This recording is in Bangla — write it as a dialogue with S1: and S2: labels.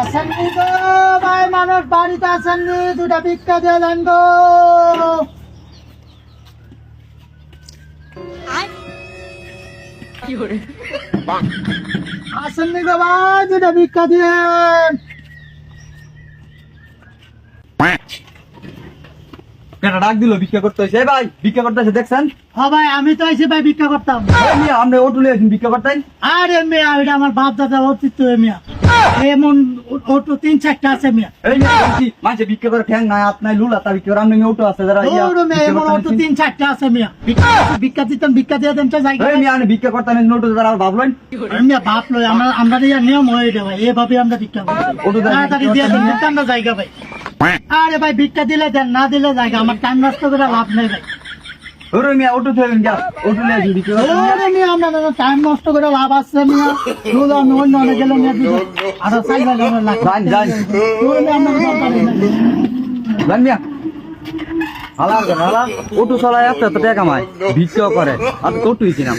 S1: আসেননি গো ভাই, মানুষ বাড়িতে আসেননি, দুটা ভিক্ষা দিয়ে দেন গো। আসেননি গো ভাই, দুটা ভিক্ষা দিয়েন।
S2: কেটা ডাক দিল ভিক্ষা করতে হয়েছে? ভাই ভিক্ষা করতে এসে দেখছেন?
S1: হ্যাঁ ভাই, আমি তো এসে ভাই ভিক্ষা করতাম।
S2: আপনি ওটুলে ভিক্ষা করতেন?
S1: আরে মিয়া, এটা আমার বাপ দাদা অতীত মিয়া, এমন অটো 3-4টা আছে মিয়া।
S2: এই মিয়া বলছি, মানুষে ভিক্ষা করে ঠ্যাং নাই হাত নাই লুলা তা ভিক্ষা করে, আপনি ওটো আছে যারা
S1: ওরে মিয়া, এমন অটো 3-4টা আছে মিয়া। ভিক্ষা দিতাম, ভিক্ষা দিয়ে দেন তো জায়গা।
S2: এই মিয়া আপনি ভিক্ষা করতেন ওটো যারা ভাবলেন?
S1: আরে মিয়া, বাপ লই আমরা ইয়া নিয়ম হয়ে যায় ভাই, এভাবে আমরা ভিক্ষা করি।
S2: ওটো
S1: তাড়াতাড়ি দিয়ে দেন, দিতাম না জায়গা ভাই। আরে ভাই, ভিক্ষা দিলে দেন, না দিলে জায়গা, আমার টাইম নষ্ট করে লাভ নেই ভাই।
S2: ওরে মিয়া ওটো থেকে যা, ওটুলে আসি ভিক্ষা করতেন।
S1: ওরে মিয়া, আমরা টাইম নষ্ট করে লাভ আছে মিয়া। রোজ আমি অন্য অনেক গেলে মিয়া দিব, আর চাইলে লাভ।
S2: যান
S1: ওরে মিয়া, আমরা দরকার নেই।
S2: জান মিয়া হালা হালা ওটু চলায় একটা তো টাকা কামায়, ভিক্ষাও করে, আর তো ওটুই কিনাম।